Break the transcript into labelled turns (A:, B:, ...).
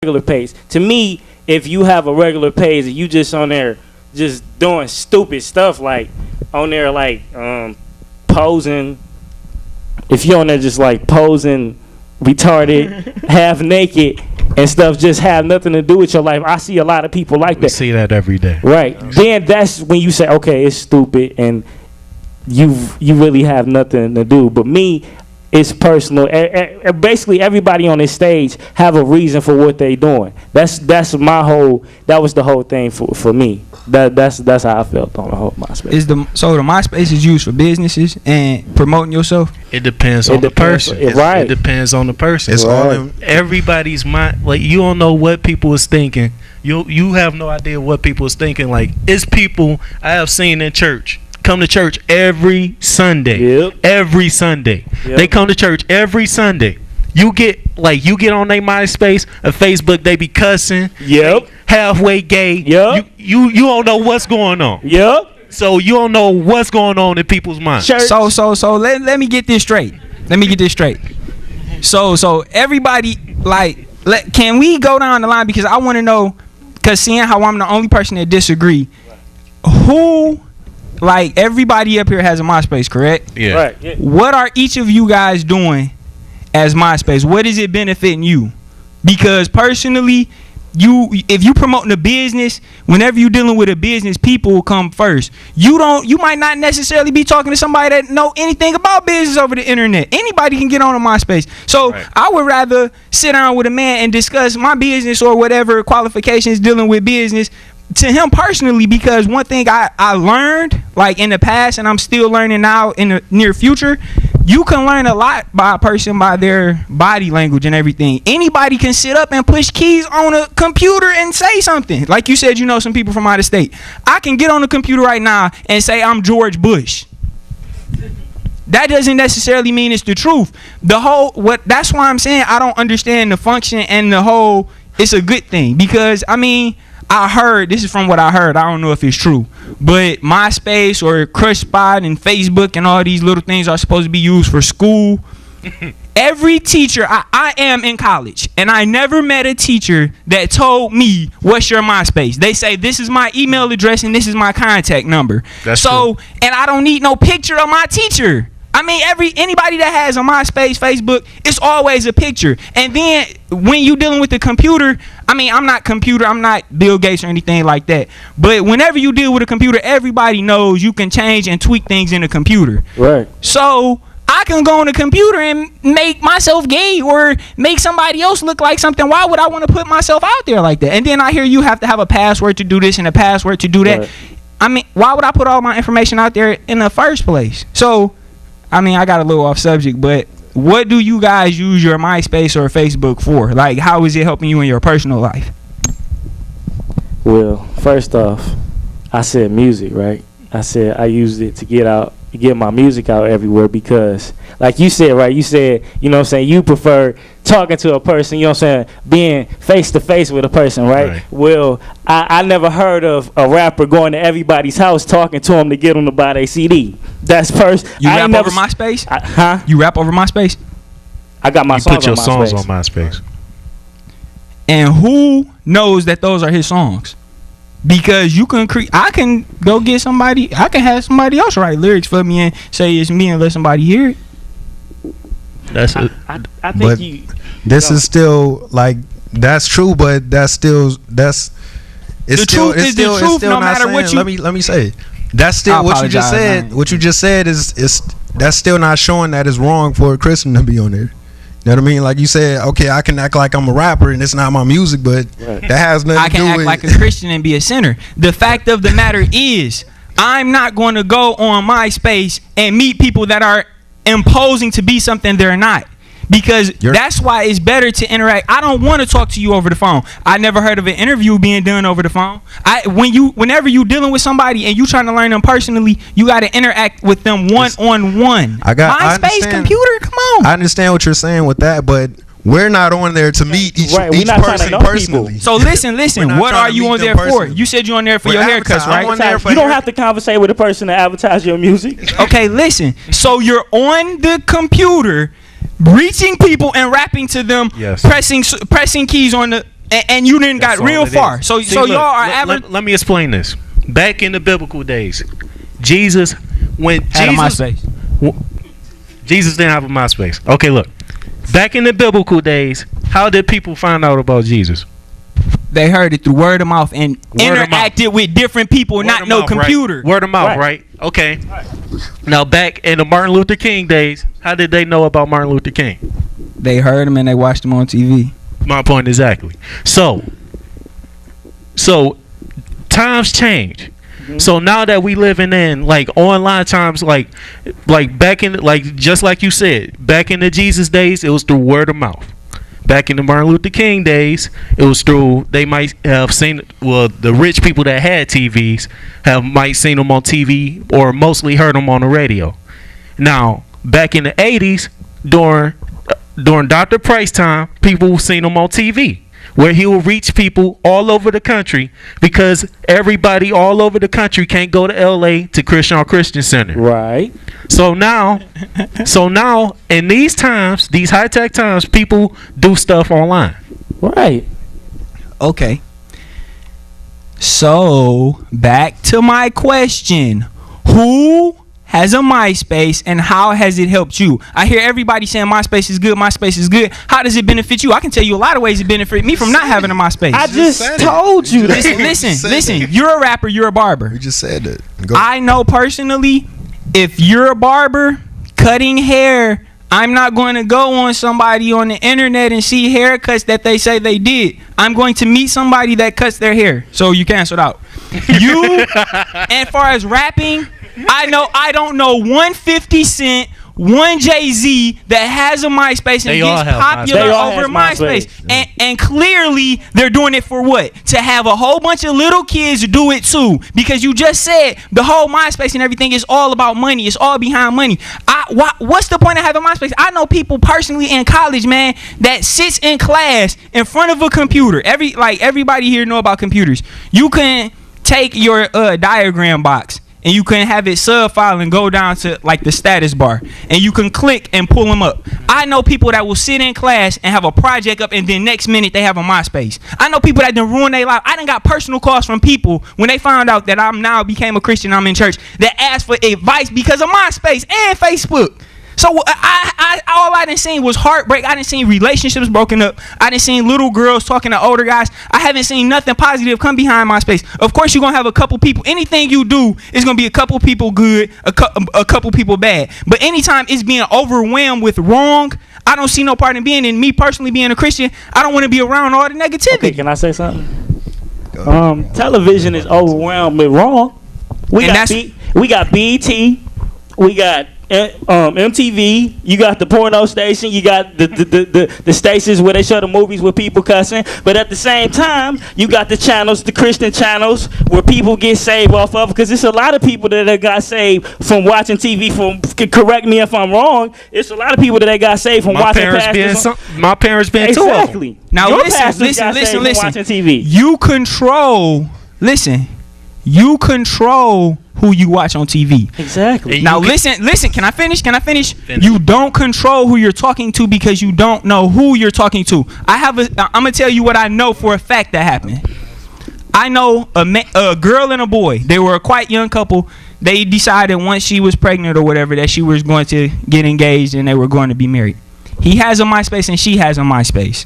A: regular page. To me, if you have a regular page and you just on there just doing stupid stuff like on there like posing, if you're on there just like posing retarded, half naked and stuff, just have nothing to do with your life. I see a lot of people like that.
B: We see that every day.
A: Right. Then that's when you say, okay, it's stupid and you really have nothing to do. But me, it's personal. Basically, everybody on this stage have a reason for what they doing. That was the whole thing for me. That's how I felt on the whole MySpace.
C: So the MySpace is used for businesses and promoting yourself?
B: It depends on the person.
A: Right.
B: It depends on the person.
D: It's all in
B: everybody's mind. Like, you don't know what people is thinking. You have no idea what people is thinking. Like, it's people I have seen in church come to church every Sunday.
A: Yep.
B: Every Sunday.
A: Yep.
B: They come to church every Sunday. You get on their MySpace or Facebook, they be cussing.
A: Yep.
B: Halfway gay.
A: Yep.
B: You don't know what's going on.
A: Yep.
B: So you don't know what's going on in people's minds.
A: Church.
C: So let me get this straight. So everybody, like, can we go down the line, because I want to know, because seeing how I'm the only person that disagree, who, like, everybody up here has a MySpace, correct?
B: Yeah.
A: Right. Yeah.
C: What are each of you guys doing as MySpace? What is it benefiting you? Because personally, if you promoting a business, whenever you're dealing with a business, people will come first. You might not necessarily be talking to somebody that know anything about business over the internet. Anybody can get on a MySpace. So right. I would rather sit down with a man and discuss my business or whatever qualifications dealing with business to him personally, because one thing I learned, like, in the past, and I'm still learning now in the near future, you can learn a lot by a person by their body language and everything. Anybody can sit up and push keys on a computer and say something. Like you said, you know some people from out of state. I can get on the computer right now and say I'm George Bush. That doesn't necessarily mean it's the truth. That's why I'm saying I don't understand the function and the whole, it's a good thing. Because, I mean, I heard, this is from what I heard, I don't know if it's true, but MySpace or Crush Spot and Facebook and all these little things are supposed to be used for school. Every teacher, I am in college, and I never met a teacher that told me, what's your MySpace? They say, this is my email address and this is my contact number.
B: That's true.
C: And I don't need no picture of my teacher. I mean, anybody that has a MySpace, Facebook, it's always a picture. And then when you dealing with the computer, I mean, I'm not Bill Gates or anything like that. But whenever you deal with a computer, everybody knows you can change and tweak things in a computer.
A: Right.
C: So I can go on the computer and make myself gay or make somebody else look like something. Why would I want to put myself out there like that? And then I hear you have to have a password to do this and a password to do that. Right. I mean, why would I put all my information out there in the first place? So, I mean, I got a little off subject, but what do you guys use your MySpace or Facebook for? Like, how is it helping you in your personal life?
A: Well, first off, I said music, right? I said I used it to get my music out everywhere because, like you said, right? You said, you know what I'm saying, you prefer talking to a person, you know what I'm saying, being face to face with a person, right? Well, I never heard of a rapper going to everybody's house talking to them to get them to buy their CD. That's first.
C: You rap over MySpace? You rap over MySpace?
A: I got my songs on MySpace. You put your
B: songs on MySpace.
C: And who knows that those are his songs? Because I can go get somebody, I can have somebody else write lyrics for me and say it's me and let somebody hear it.
B: That's it.
A: I think
D: this is still, like, that's true, but it's still
C: the truth no matter what you.
D: Let me say, that's still what you just said. What you just said is that's still not showing that it's wrong for a Christian to be on there. You know what I mean? Like you said, okay, I can act like I'm a rapper and it's not my music, but that has nothing to do with.
C: I can act like a Christian and be a sinner. The fact of the matter is, I'm not going to go on MySpace and meet people that are imposing to be something they're not. Because that's why it's better to interact. I don't want to talk to you over the phone. I never heard of an interview being done over the phone. Whenever you dealing with somebody and you trying to learn them personally, you got to interact with them one-on-one. MySpace, computer, come on.
D: I understand what you're saying with that, but we're not on there to meet each person personally.
A: People.
C: So listen. What are you on there for? You said you're on there for your haircuts, right?
A: You don't have to conversate with a person to advertise your music.
C: Okay, listen. So you're on the computer reaching people and rapping to them, pressing keys on the and you didn't got real far. So
B: See,
C: so
B: look,
C: y'all are average.
B: let me explain this. Back in the biblical days, Jesus
C: Had a MySpace.
B: Jesus didn't have a MySpace. Okay, look. Back in the biblical days, how did people find out about Jesus?
C: They heard it through word of mouth and interacted with different people, not no computer.
B: Right? Word of mouth, right? Okay. Right. Now, back in the Martin Luther King days, how did they know about Martin Luther King?
C: They heard him and they watched him on TV.
B: My point exactly. So times change. So now that we living in like online times, like back in just like you said, back in the Jesus days, it was through word of mouth. Back in the Martin Luther King days, it was through, they might have seen, well, the rich people that had TVs might seen them on TV or mostly heard them on the radio. Now, back in the 80s, during Dr. Price time, people seen him on TV, where he will reach people all over the country because everybody all over the country can't go to LA to Christian Center.
A: Right.
B: So now in these times, these high tech times, people do stuff online.
A: Right.
C: Okay. So back to my question. Who has a MySpace and how has it helped you? I hear everybody saying MySpace is good, MySpace is good. How does it benefit you? I can tell you a lot of ways it benefit me from not having a MySpace.
A: I just told you that.
C: Listen. You're a rapper, you're a barber.
D: We just said that.
C: I know personally, if you're a barber cutting hair, I'm not going to go on somebody on the internet and see haircuts that they say they did. I'm going to meet somebody that cuts their hair. So you canceled out. You, and far as rapping, I don't know one 50 Cent, one Jay-Z that has a MySpace and gets popular over MySpace. And clearly they're doing it for what? To have a whole bunch of little kids do it too. Because you just said the whole MySpace and everything is all about money. It's all behind money. What's the point of having MySpace? I know people personally in college, man, that sits in class in front of a computer. Everybody here know about computers. You can take your diagram box and you can have it sub-file and go down to like the status bar and you can click and pull them up. I know people that will sit in class and have a project up and then next minute they have a MySpace. I know people that done ruin their life. I done got personal calls from people when they found out that I'm now became a Christian, I'm in church, that asked for advice because of MySpace and Facebook. So all I done seen was heartbreak. I done seen relationships broken up. I done seen little girls talking to older guys. I haven't seen nothing positive come behind MySpace. Of course, you're going to have a couple people. Anything you do is going to be a couple people good, a couple people bad. But anytime it's being overwhelmed with wrong, I don't see no part in being. And me personally being a Christian, I don't want to be around all the negativity.
A: Okay, can I say something? Television is overwhelmed with wrong. We got BET. We got MTV, you got the porno station, you got the stations where they show the movies with people cussing, but at the same time, you got the channels, the Christian channels, where people get saved off of, because it's a lot of people that got saved from watching TV. Correct me if I'm wrong, it's a lot of people that got saved from watching pastors.
B: My parents been too.
A: Exactly.
C: Now listen.
A: Watching TV.
C: You control who you watch on TV.
A: Exactly.
C: Now listen, can I finish? You don't control who you're talking to because you don't know who you're talking to. I'm going to tell you what I know for a fact that happened. I know a girl and a boy. They were a quite young couple. They decided once she was pregnant or whatever that she was going to get engaged and they were going to be married. He has a MySpace and she has a MySpace.